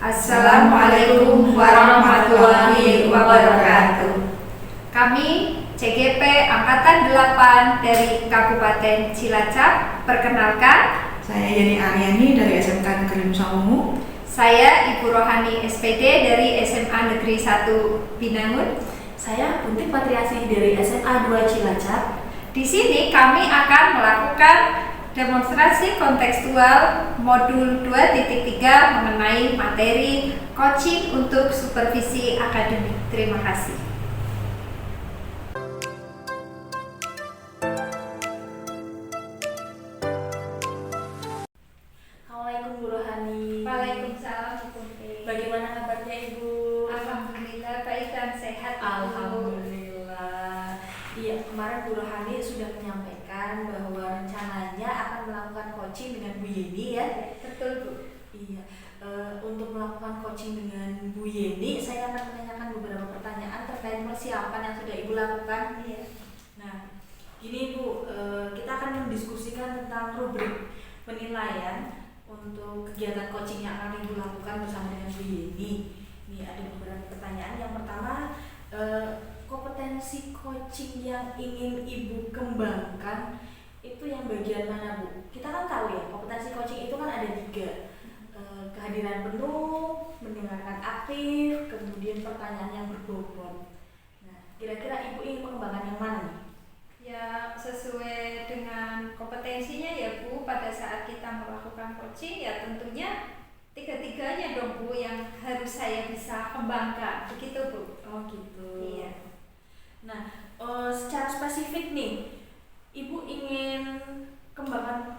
Assalamualaikum warahmatullahi wabarakatuh. Kami CGP Angkatan 8 dari Kabupaten Cilacap. Perkenalkan, saya Yani Aryani dari SMK Negeri Nusa Ungu. Saya Ibu Rohani SPD dari SMA Negeri 1 Binangun. Saya Buntik Patriasi dari SMA 2 Cilacap. Di sini kami akan melakukan demonstrasi kontekstual modul 2.3 mengenai materi coaching untuk supervisi akademik. Terima kasih. Assalamualaikum Bu Rohani. Waalaikumsalam Bu Buntik. Bagaimana kabarnya Ibu? Alhamdulillah baik dan sehat. Alhamdulillah. Iya, kemarin Bu Rohani sudah menyampaikan bahwa rencananya akan melakukan coaching dengan Bu Yeni ya. Betul Bu. Iya. Untuk melakukan coaching dengan Bu Yeni, saya akan menanyakan beberapa pertanyaan terkait persiapan yang sudah Ibu lakukan. Iya. Nah, gini Bu, kita akan mendiskusikan tentang rubrik penilaian untuk kegiatan coaching yang akan Ibu lakukan bersama dengan Bu Yeni. Ini ada beberapa pertanyaan. Yang pertama, kompetensi coaching yang ingin Ibu kembangkan itu yang bagian mana Bu? Kita kan tahu ya, kompetensi coaching itu kan ada 3, kehadiran penuh, mendengarkan aktif, kemudian pertanyaan yang berbobot. Nah, kira-kira Ibu ingin mengembangkan yang mana nih? Ya, sesuai dengan kompetensinya ya Bu, pada saat kita melakukan coaching ya tentunya tiga-tiganya dong Bu yang harus saya bisa kembangkan, begitu Bu. Oh gitu. Iya. Nah, secara spesifik nih, Ibu ingin kembangkan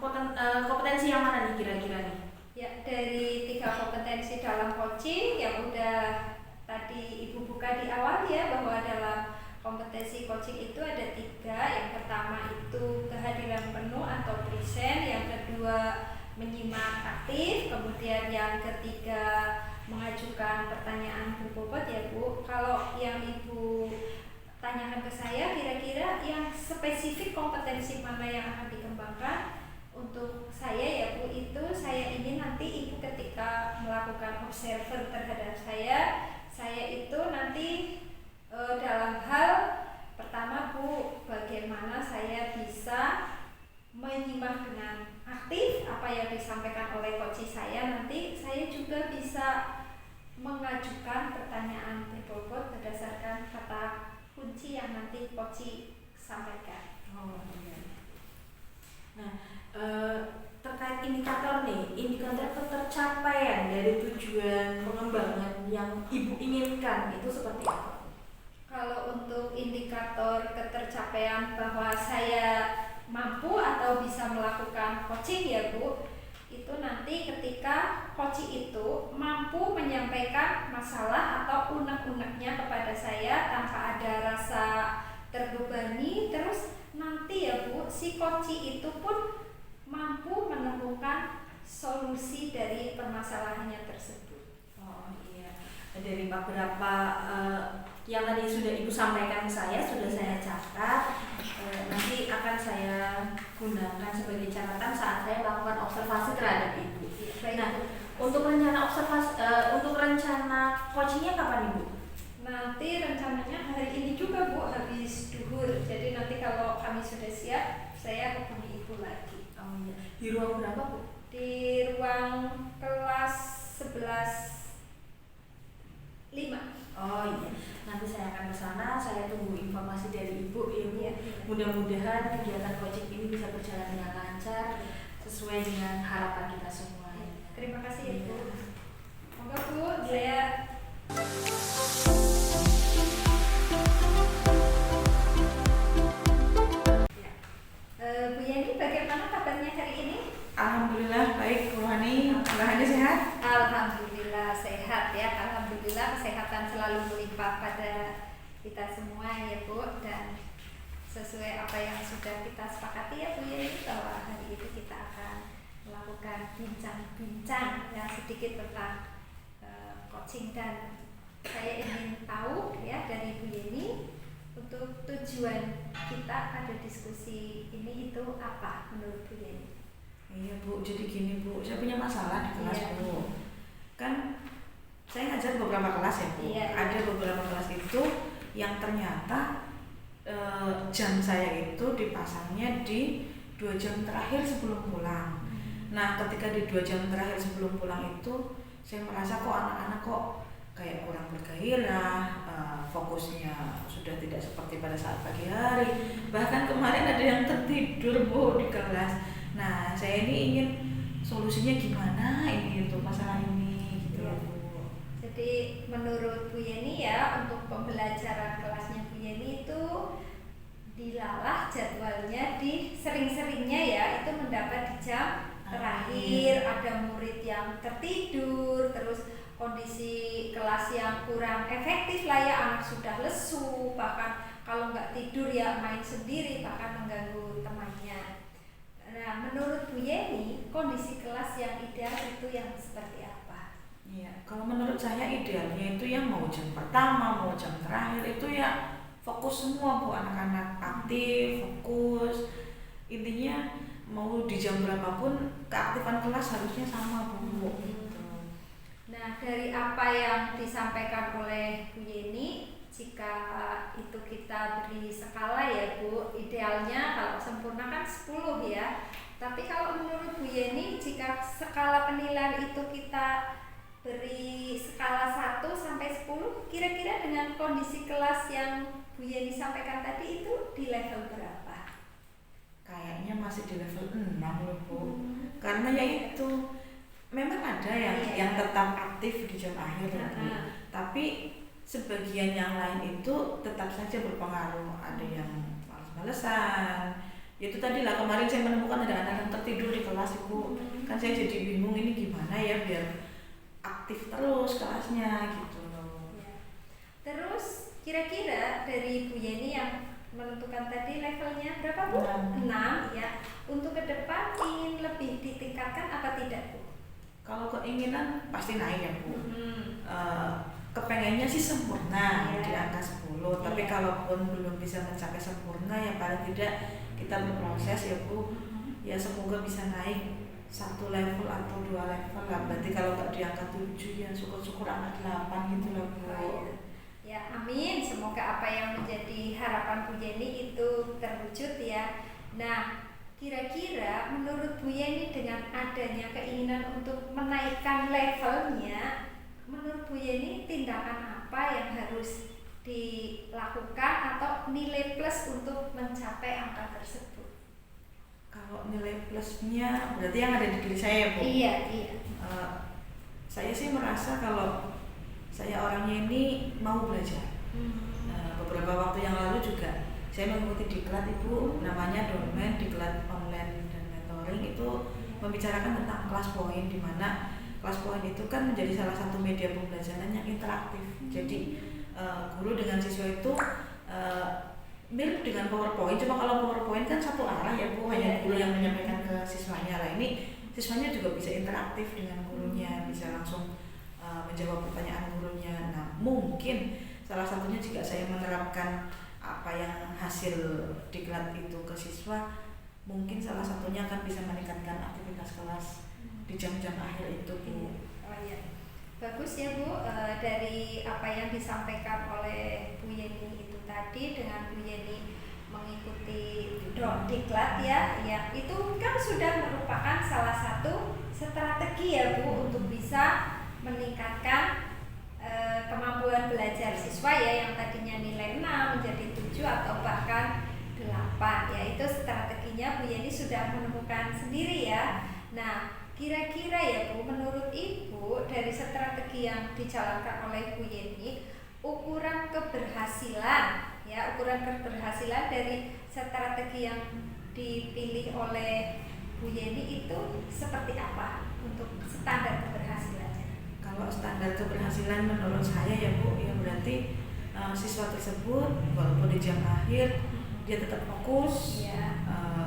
kompetensi yang mana nih kira-kira nih? Ya, dari 3 kompetensi dalam coaching yang udah tadi Ibu buka di awal ya, bahwa dalam kompetensi coaching itu ada 3. Yang pertama itu kehadiran penuh atau present, yang kedua menyimak aktif, kemudian yang ketiga mengajukan pertanyaan berbobot ya Bu. Kalau yang Ibu tanyakan ke saya, kira-kira yang spesifik kompetensi mana yang akan dikembangkan untuk saya ya Bu, itu saya ingin nanti Ibu ketika melakukan observer terhadap saya itu nanti dalam hal pertama Bu, bagaimana saya bisa menyimak dengan aktif apa yang disampaikan oleh coach saya, nanti saya juga bisa mengajukan pertanyaan berbobot berdasarkan kata kunci yang nanti coach sampaikan. Oh iya. Nah, terkait indikator nih, indikator ketercapaian dari tujuan pengembangan yang Ibu inginkan itu seperti apa? Kalau untuk indikator ketercapaian bahwa saya mampu atau bisa melakukan coaching ya Bu, itu nanti ketika coach itu mampu menyampaikan masalah atau unek-uneknya kepada saya tanpa ada rasa terbebani, terus nanti ya Bu, si coach itu pun mampu menemukan solusi dari permasalahannya tersebut. Oh iya, dari beberapa yang tadi sudah Ibu sampaikan ke saya, sudah saya catat, nanti akan saya gunakan sebagai catatan saat saya melakukan observasi terhadap Ibu. Nah, untuk rencana observasi, untuk rencana coachingnya kapan Ibu? Nanti rencananya hari ini juga Bu, habis duhur. Jadi nanti kalau kami sudah siap, saya hubungi Ibu lagi. Oh iya. Di ruang berapa Bu? Di ruang kelas 11-5. Oh iya. Nanti saya akan ke sana, saya tunggu informasi dari Ibu. Iya. Mudah-mudahan kegiatan coaching ini bisa berjalan dengan lancar sesuai dengan harapan kita semua. Terima kasih ya Bu. Semoga Bu, saya Bu Yani, bagaimana kabarnya hari ini? Alhamdulillah baik Bu Rohani. Bu Rohani sehat? Alhamdulillah sehat ya. Alhamdulillah kesehatan selalu melimpah pada kita semua ya Bu, dan sesuai apa yang sudah kita sepakati ya Bu Yani, bahwa hari ini kita akan melakukan bincang-bincang ya sedikit tentang coaching, dan saya ingin tahu ya dari Bu Yani untuk tujuan kita pada diskusi ini itu apa menurut Bu Yani? Iya Bu, jadi gini Bu, saya punya masalah di kelas Bu. Kan saya ngajar beberapa kelas ya Bu. Iya. Ada beberapa kelas itu yang ternyata jam saya itu dipasangnya di 2 jam terakhir sebelum pulang. Nah, ketika di 2 jam terakhir sebelum pulang itu saya merasa kok anak-anak kok kayak kurang bergairah, fokusnya sudah tidak seperti pada saat pagi hari. Bahkan kemarin ada yang tertidur Bu di kelas. Nah, saya ini ingin solusinya gimana ini untuk masalah ini gitu Iya. Bu. Jadi menurut Bu Yeni ya, untuk pembelajaran kelasnya Bu Yeni itu dilalah jadwalnya di sering-seringnya ya itu mendapat di jam terakhir. Ada murid yang tertidur, terus kondisi kelas yang kurang efektif lah ya, anak sudah lesu, bahkan kalau nggak tidur ya main sendiri, bahkan mengganggu temannya. Nah, menurut Bu Yeni, kondisi kelas yang ideal itu yang seperti apa? Iya, kalau menurut saya idealnya itu yang mau jam pertama, mau jam terakhir itu ya fokus semua Bu, anak-anak aktif, fokus. Intinya mau di jam berapapun keaktifan kelas harusnya sama Bu. Gitu. Nah, dari apa yang disampaikan oleh Bu Yeni, jika itu kita beri skala ya Bu, idealnya kalau sempurna kan 10 ya. Tapi kalau menurut Bu Yeni, jika skala penilaian itu kita beri skala 1 sampai 10, kira-kira dengan kondisi kelas yang Bu Yeni sampaikan tadi itu di level berapa? Kayaknya masih di level 6 loh Bu. Karena ya itu memang ada yang tetap aktif di jam akhir ya Bu. Tapi sebagian yang lain itu tetap saja berpengaruh. Ada yang males-malesan. Itu tadi lah, kemarin saya menemukan ada anak yang tertidur di kelas Ibu. Kan saya jadi bingung ini gimana ya biar aktif terus kelasnya gitu loh. Ya. Terus kira-kira dari Bu Yeni yang menentukan tadi levelnya berapa Bu? 6 ya. Untuk ke depan ingin lebih ditingkatkan apa tidak Bu? Kalau keinginan pasti naik ya Bu. Kepengennya sih sempurna di angka 10. Tapi kalaupun belum bisa mencapai sempurna ya paling tidak kita berproses ya Bu. Ya semoga bisa naik 1 level atau 2 level lah. Berarti kalau nggak di angka 7 ya syukur-syukur angka 8 gitu lah Bu. Ya amin, semoga apa yang menjadi harapan Bu Yeni itu terwujud ya. Nah, kira-kira menurut Bu Yeni dengan adanya keinginan untuk menaikkan levelnya, menurut Bu Yeni tindakan apa yang harus dilakukan atau nilai plus untuk mencapai angka tersebut? Kalau nilai plusnya berarti yang ada di diri saya ya Bu? Iya. Saya sih merasa kalau saya orangnya ini mau belajar. Beberapa waktu yang lalu juga saya mengikuti diklat Ibu, namanya Domain Diklat Online dan Mentoring, itu membicarakan tentang kelas poin, di mana kelas poin itu kan menjadi salah satu media pembelajaran yang interaktif. Jadi guru dengan siswa itu mirip dengan PowerPoint, cuma kalau PowerPoint kan satu arah ya Bu, hanya guru yang menyampaikan ke siswanya. Lah ini siswanya juga bisa interaktif dengan gurunya, bisa langsung menjawab pertanyaan gurunya. Nah, mungkin salah satunya jika saya menerapkan apa yang hasil diklat itu ke siswa, mungkin salah satunya akan bisa meningkatkan aktivitas kelas di jam-jam akhir itu Bu. Oh iya. Bagus ya Bu, dari apa yang disampaikan oleh Bu Yeni itu tadi, dengan Bu Yeni mengikuti diklat ya, itu kan sudah merupakan salah satu strategi ya Bu untuk bisa meningkatkan kemampuan belajar siswa ya, yang tadinya nilai 6 menjadi 7 atau bahkan 8 ya. Itu strateginya Bu Yeni sudah menemukan sendiri ya. Nah, kira-kira ya Bu, menurut Ibu dari strategi yang dijalankan oleh Bu Yeni, ukuran keberhasilan dari strategi yang dipilih oleh Bu Yeni itu seperti apa untuk standar keberhasilannya? Kalau standar keberhasilan menurut saya ya Bu, ya berarti siswa tersebut walaupun di jam akhir dia tetap fokus,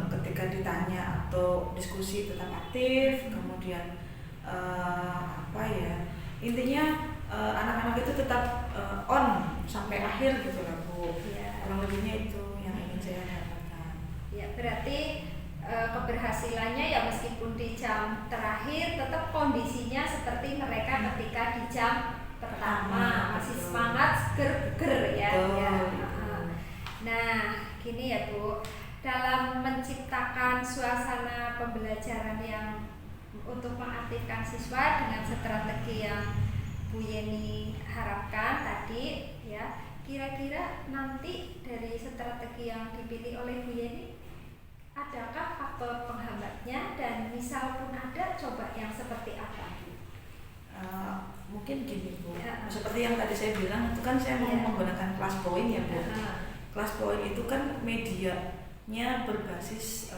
ketika ditanya atau diskusi tetap aktif, kemudian intinya anak-anak itu tetap on sampai akhir gitu lah Bu. Kurang lebihnya itu yang ingin saya dapatkan. Ya, berarti keberhasilannya ya meskipun di jam terakhir tetap kondisinya seperti mereka ketika di jam pertama, masih betul. semangat, seger ya. Betul, Ya. betul. Nah, gini ya Bu, dalam menciptakan suasana pembelajaran yang untuk mengaktifkan siswa dengan strategi yang Bu Yeni harapkan tadi ya, kira-kira nanti dari strategi yang dipilih oleh Bu Yeni, adakah faktor penghambatnya, dan misal pun ada, coba yang seperti apa? Mungkin gini Bu, Ya. seperti yang tadi saya bilang itu kan saya mau Ya. menggunakan kelas point ya Bu. Ya. Kelas point itu kan medianya berbasis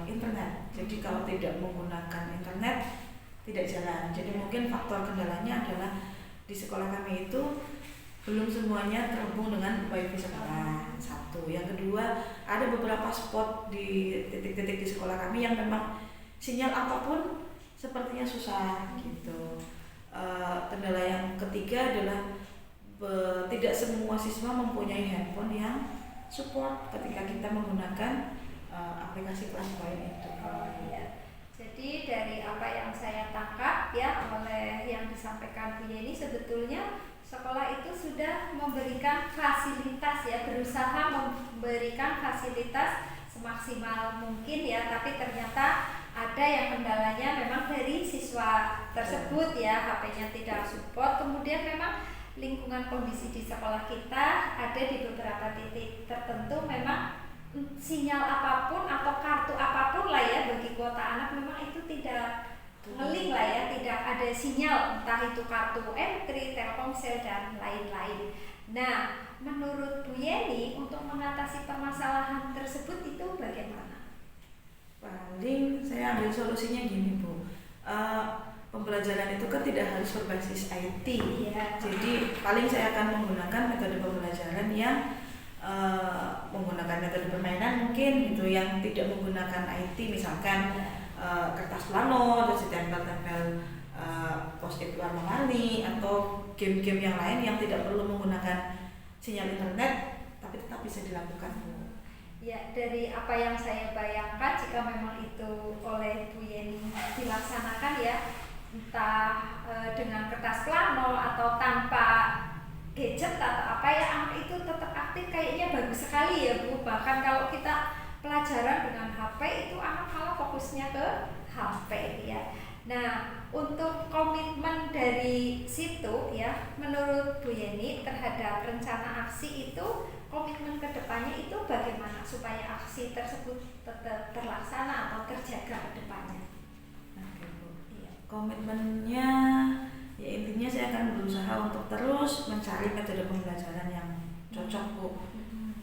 internet. Jadi kalau tidak menggunakan internet tidak jalan. Jadi mungkin faktor kendalanya adalah di sekolah kami itu belum semuanya terhubung dengan wifi sekolah. Satu. Yang kedua, ada beberapa spot di titik-titik di sekolah kami yang memang sinyal apapun sepertinya susah gitu. Kendala yang ketiga adalah tidak semua siswa mempunyai handphone yang support ketika kita menggunakan aplikasi kelas point itu. Oh iya. Jadi dari apa yang saya tangkap ya oleh yang disampaikan Bu Yeni, sebetulnya sekolah itu sudah memberikan fasilitas ya, berusaha memberikan fasilitas semaksimal mungkin ya, tapi ternyata ada yang kendalanya memang dari siswa tersebut ya, HP-nya tidak support. Kemudian memang lingkungan kondisi di sekolah kita ada di beberapa titik tertentu memang sinyal apapun atau kartu apapun lah ya bagi kuota anak memang itu tidak ngeling lah ya, tidak ada sinyal, entah itu kartu entry, Telkomsel dan lain-lain. Nah, menurut Bu Yeni untuk mengatasi permasalahan tersebut itu bagaimana? Paling saya ambil solusinya gini Bu, pembelajaran itu kan tidak harus berbasis IT. Iya. Jadi paling saya akan menggunakan metode pembelajaran yang menggunakan metode permainan mungkin gitu, yang tidak menggunakan IT, misalkan kertas plano terus ditempel-tempel post-it warna-warni, atau game-game yang lain yang tidak perlu menggunakan sinyal internet tapi tetap bisa dilakukan Bu. Ya, dari apa yang saya bayangkan jika memang itu oleh Bu Yeni dilaksanakan ya, entah dengan kertas plano atau tanpa gadget atau apa ya, anak itu tetap aktif, kayaknya bagus sekali ya Bu. Bahkan kalau kita pelajaran dengan HP itu anak malah fokusnya ke HP ya. Nah, untuk komitmen dari situ ya, menurut Bu Yeni terhadap rencana aksi itu, komitmen kedepannya itu bagaimana supaya aksi tersebut tetap terlaksana atau terjaga ke depannya? Oke Bu. Iya. Komitmennya ya intinya saya akan berusaha untuk terus mencari metode pembelajaran yang cocok Bu.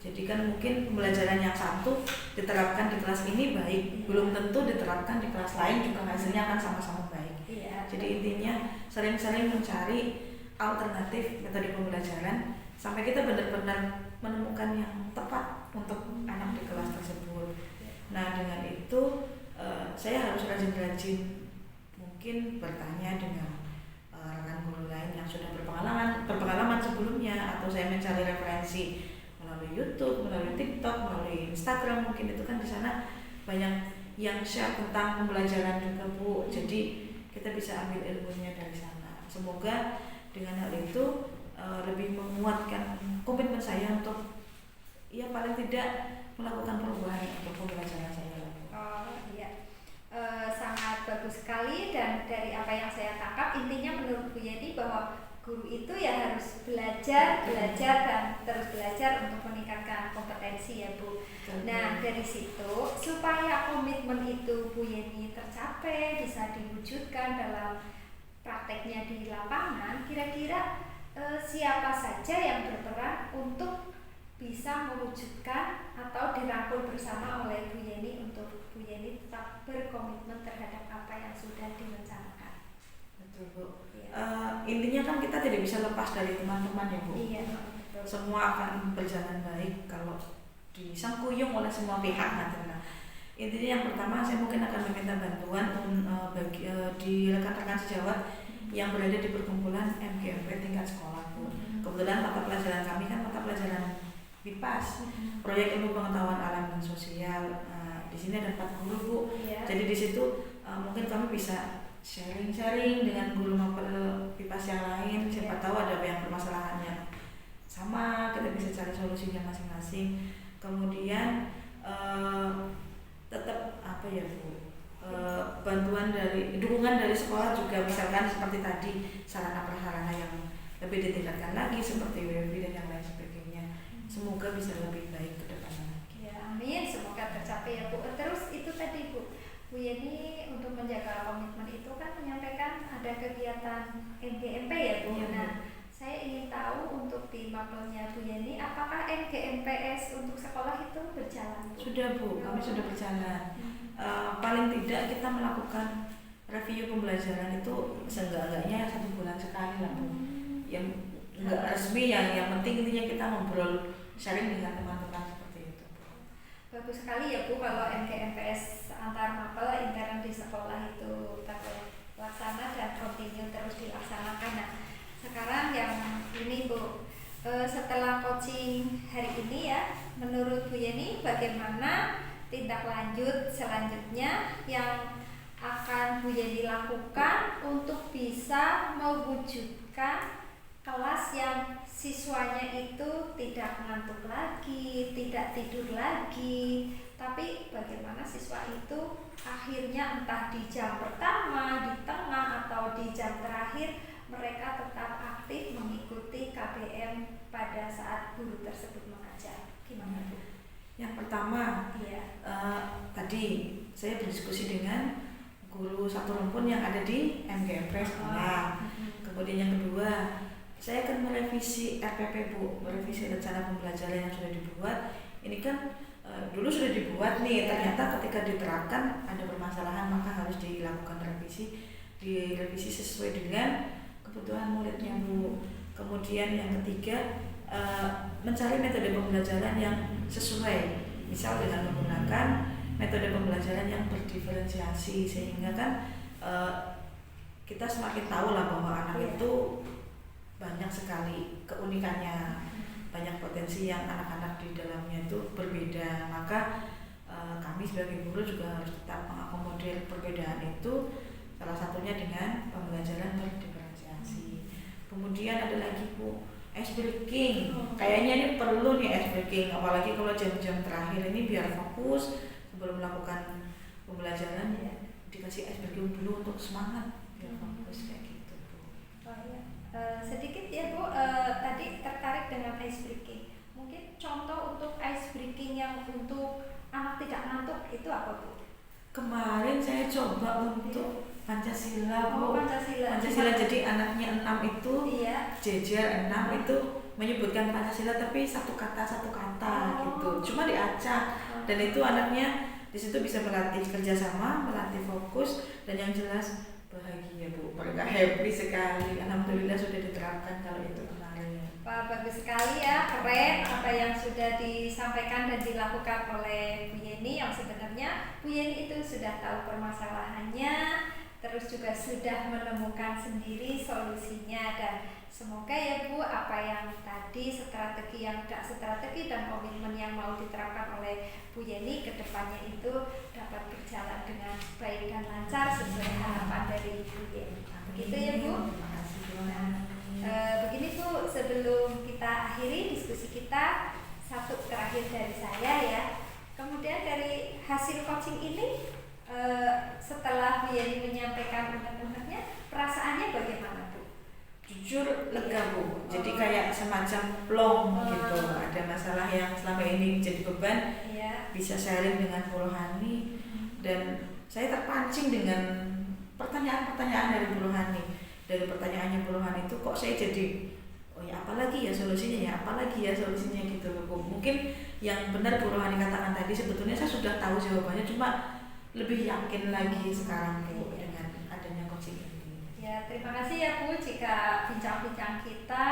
Jadi kan mungkin pembelajaran yang satu diterapkan di kelas ini baik, belum tentu diterapkan di kelas lain juga hasilnya akan sama-sama baik. Iya. Jadi intinya sering-sering mencari alternatif metode pembelajaran sampai kita benar-benar menemukan yang tepat untuk anak di kelas tersebut. Nah, dengan itu saya harus rajin-rajin mungkin bertanya dengan rekan guru lain yang sudah berpengalaman sebelumnya, atau saya mencari referensi melalui YouTube, melalui TikTok, melalui Instagram, mungkin itu kan di sana banyak yang share tentang pembelajaran juga Bu. Jadi kita bisa ambil ilmunya dari sana. Semoga dengan hal itu lebih menguatkan komitmen saya untuk ya paling tidak melakukan perubahan untuk pembelajaran saya. Oh iya, sangat bagus sekali. Dan dari apa yang saya tangkap, intinya menurut Bu Yeni bahwa guru itu ya harus belajar dan terus belajar untuk meningkatkan kompetensi ya Bu. Nah, dari situ supaya komitmen itu Bu Yeni tercapai, bisa diwujudkan dalam prakteknya di lapangan, kira-kira siapa saja yang berperan untuk bisa mewujudkan atau dirangkul bersama oleh Bu Yeni untuk Bu Yeni tetap berkomitmen terhadap apa yang sudah direncanakan? Betul Bu. Ya. Intinya kan kita tidak bisa lepas dari teman-teman ya Bu. Iya, betul. Semua akan berjalan baik kalau disangkuyung oleh semua pihak. Nah, intinya yang pertama saya mungkin akan meminta bantuan bagi di rekan-rekan sejawat yang berada di perkumpulan MGMP tingkat sekolah Bu. Kebetulan mata pelajaran kami kan mata pelajaran BIPAS, proyek ilmu pengetahuan alam dan sosial. Di sini ada 4 guru Bu. Iya. Jadi di situ mungkin kami bisa sharing-sharing dengan guru mapel PIPAS yang lain, siapa tahu ada yang permasalahannya sama, kita bisa cari solusinya masing-masing. Kemudian tetap apa ya Bu, bantuan dari dukungan dari sekolah juga, misalkan seperti tadi sarana prasarana yang lebih ditingkatkan lagi seperti wifi dan yang lain sebagainya. Semoga bisa lebih baik ke depannya lagi. Ya, amin, semoga tercapai ya Bu. Terus itu tadi Bu Yeni untuk menjaga komitmen itu kan menyampaikan ada kegiatan NGMP ya Bu. Ya, Bu. Nah, saya ingin tahu untuk di mapelnya Bu Yeni, apakah NGMPS untuk sekolah itu berjalan Bu? Sudah Bu, kami sudah berjalan. Paling tidak kita melakukan review pembelajaran itu seenggak-enggaknya 1 bulan sekali lah Bu. Yang enggak resmi, yang penting intinya kita ngobrol, sharing dengan teman-teman seperti itu Bu. Bagus sekali ya Bu kalau NGMPS antar mapel intern di sekolah itu terlaksana dan kontinu terus dilaksanakan. Nah, sekarang yang ini Bu, setelah coaching hari ini ya, menurut Bu Yeni bagaimana tindak lanjut selanjutnya yang akan Bu Yeni lakukan untuk bisa mewujudkan kelas yang siswanya itu tidak ngantuk lagi, tidak tidur lagi, tapi bagaimana siswa itu akhirnya entah di jam pertama, di tengah, atau di jam terakhir mereka tetap aktif mengikuti KBM pada saat guru tersebut mengajar. Gimana Bu? Yang pertama, tadi saya berdiskusi dengan guru satu rumpun yang ada di MGMPS Malang. Kemudian yang kedua, saya akan merevisi RPP Bu, merevisi rencana pembelajaran yang sudah dibuat. Ini kan dulu sudah dibuat nih, ternyata ketika diterapkan ada permasalahan, maka harus dilakukan direvisi sesuai dengan kebutuhan muridnya Bu. Kemudian yang ketiga, mencari metode pembelajaran yang sesuai, misal dengan menggunakan metode pembelajaran yang berdiferensiasi, sehingga kan kita semakin tahu lah bahwa anak itu banyak sekali keunikannya, banyak potensi yang anak-anak di dalamnya itu berbeda. Maka kami sebagai guru juga harus tetap mengakomodir perbedaan itu, salah satunya dengan pembelajaran berdiferensiasi. Kemudian ada lagi Bu, ice breaking. Kayaknya ini perlu nih ice breaking, apalagi kalau jam-jam terakhir ini biar fokus sebelum melakukan pembelajaran ya, dikasih ice breaking dulu untuk semangat biar fokus kayak gitu Bu. Oh iya. Sedikit ya Bu, tadi tertarik dengan ice breaking. Mungkin contoh untuk ice breaking yang untuk anak tidak ngantuk itu apa Bu? Kemarin saya coba untuk Pancasila Bu. Pancasila. Jadi anaknya 6 itu jejer 6 itu menyebutkan Pancasila tapi satu kata gitu. Cuma diacak dan itu anaknya di situ bisa melatih kerjasama, melatih fokus, dan yang jelas bahagia Bu. Mereka happy sekali. Alhamdulillah sudah diterapkan kalau itu kemarin. Wah, bagus sekali ya, keren apa yang sudah disampaikan dan dilakukan oleh Bu Yeni, yang sebenarnya Bu Yeni itu sudah tahu permasalahannya, terus juga sudah menemukan sendiri solusinya. Dan semoga ya Bu, apa yang tadi strategi yang tidak strategi dan komitmen yang mau diterapkan oleh Bu Yeni ke depannya itu dapat berjalan dengan baik dan lancar sesuai harapan dari Bu Yeni. Begitu ya Bu. Terima kasih Bu. Begini Bu, sebelum kita akhiri diskusi kita, satu terakhir dari saya ya. Kemudian dari hasil coaching ini, setelah Bu Yeni menyampaikan unek-uneknya, perasaannya bagaimana Bu? Jujur lega Bu, jadi kayak semacam plong gitu. Ada masalah yang selama ini jadi beban, bisa sharing dengan Bu Rohani, dan saya terpancing dengan pertanyaan-pertanyaan dari Bu Rohani. Dari pertanyaannya Bu Rohani itu kok saya jadi, oh ya apalagi ya solusinya gitu loh Bu. Mungkin yang benar Bu Rohani katakan tadi, sebetulnya saya sudah tahu jawabannya, cuma lebih yakin lagi sekarang Bu dengan adanya coaching ini. Ya, terima kasih ya Bu, jika bincang-bincang kita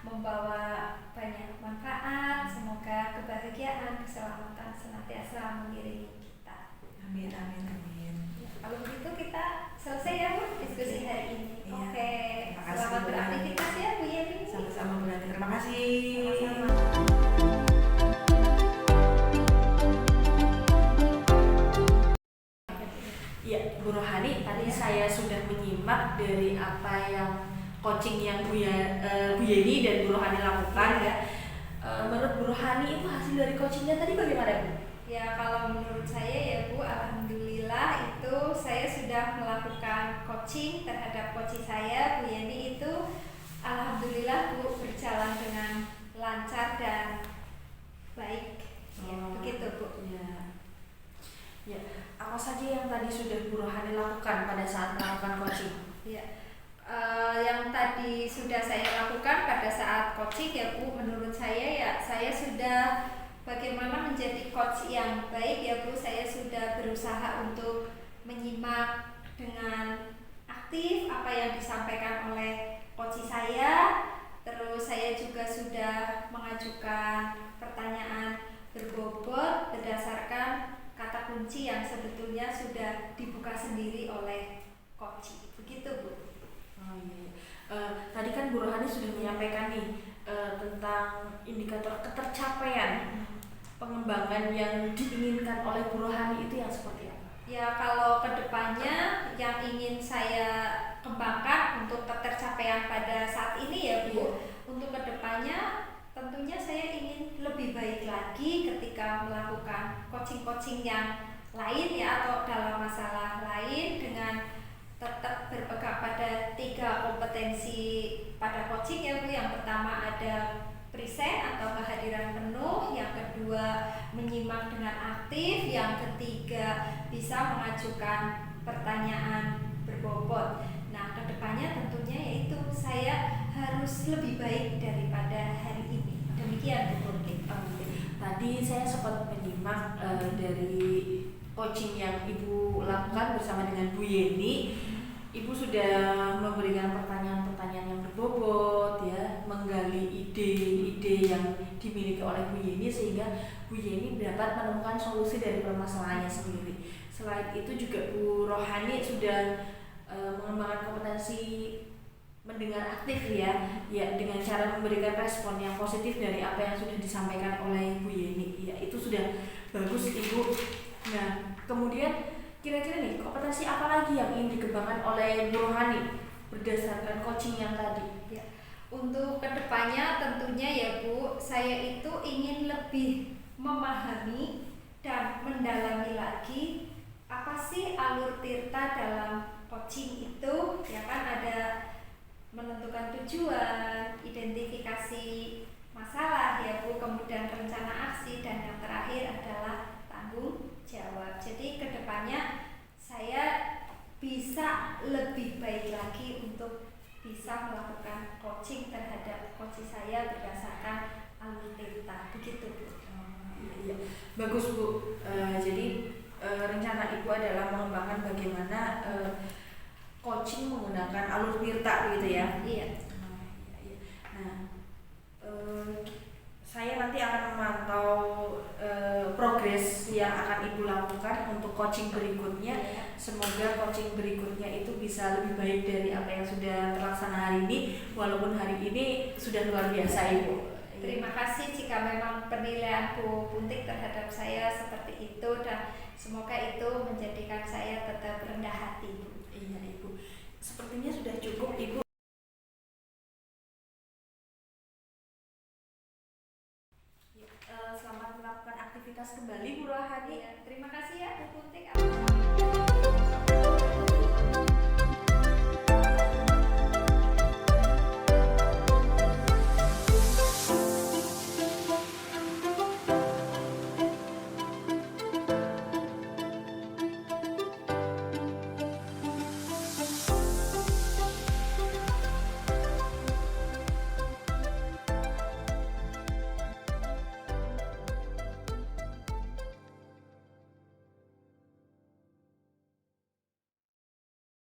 membawa banyak manfaat. Semoga kebahagiaan, keselamatan senantiasa mengiringi kita. Amin, amin, amin. Kalau begitu kita selesai ya Bu diskusi hari ini. Iya. Oke, Terima kasih, selamat Bu. beraktivitas ya Bu Yeni. Sama-sama Bu Rani, terima kasih. Sama-sama. Ya, Bu Rohani, tadi saya sudah coaching yang Bu Yeni dan Bu Rohani lakukan ya. Menurut Bu Rohani itu hasil dari coachingnya tadi bagaimana Bu? Ya kalau menurut saya ya Bu, alhamdulillah itu saya sudah melakukan coaching terhadap coaching saya Bu Yeni itu, alhamdulillah Bu berjalan dengan lancar dan baik. Ya, begitu Bu. Ya, apa saja yang tadi sudah Bu Rohani lakukan pada saat melakukan coaching? Ya, yang tadi sudah saya lakukan pada saat coaching ya Bu, menurut saya ya saya sudah bagaimana menjadi coach yang baik ya Bu. Saya sudah berusaha untuk menyimak dengan aktif apa yang disampaikan oleh coach saya. Terus saya juga sudah mengajukan pertanyaan berbobot berdasarkan kata kunci yang sebetulnya sudah dibuka sendiri oleh coach. Begitu Bu. Oh iya. Tadi kan Bu Rohani sudah menyampaikan nih tentang indikator ketercapaian pengembangan yang diinginkan oleh Bu Rohani itu yang seperti apa? Ya kalau kedepannya yang ingin saya kembangkan untuk ketercapaian pada saat ini ya Bu, untuk kedepannya tentunya saya ingin lebih baik lagi ketika melakukan coaching-coaching yang lain ya, atau dalam masalah lain dengan tetap berpegang pada 3 kompetensi pada coaching ya Bu. Yang pertama ada present atau kehadiran penuh, yang kedua menyimak dengan aktif, yang ketiga bisa mengajukan pertanyaan berbobot. Nah kedepannya tentunya yaitu saya harus lebih baik daripada hari ini. Demikian Bu Putri. Tadi saya sempat menyimak dari coaching yang Ibu lakukan bersama dengan Bu Yeni. Ibu sudah memberikan pertanyaan-pertanyaan yang berbobot ya, menggali ide-ide yang dimiliki oleh Bu Yeni sehingga Bu Yeni dapat menemukan solusi dari permasalahannya sendiri. Selain itu juga Bu Rohani sudah mengembangkan kompetensi mendengar aktif ya dengan cara memberikan respon yang positif dari apa yang sudah disampaikan oleh Bu Yeni. Ya itu sudah bagus Ibu. Nah kemudian kira-kira nih kompetensi apa lagi yang ingin dikembangkan oleh Bu Rohani berdasarkan coaching yang tadi? Ya, untuk kedepannya tentunya ya Bu, saya itu ingin lebih memahami dan mendalami lagi apa sih alur tirta dalam coaching itu. Ya kan ada menentukan tujuan, identifikasi masalah ya Bu, kemudian rencana aksi, dan yang terakhir adalah tanggung jawab. Jadi kedepannya saya bisa lebih baik lagi untuk bisa melakukan coaching terhadap coach saya berdasarkan alur tirta. Begitu Bu. Iya. Bagus Bu. Jadi rencana Ibu adalah mengembangkan bagaimana coaching menggunakan alur tirta gitu ya. Iya. Nah, saya nanti akan memantau progres yang akan Ibu lakukan untuk coaching berikutnya. Semoga coaching berikutnya itu bisa lebih baik dari apa yang sudah terlaksana hari ini, walaupun hari ini sudah luar biasa Ibu. Terima kasih jika memang penilaian Bu Puntik terhadap saya seperti itu, dan semoga itu menjadikan saya tetap rendah hati Bu. Iya Ibu. Sepertinya sudah cukup Ibu. Selamat melakukan aktivitas kembali Bu Rohani. Terima kasih ya Bu Puntik.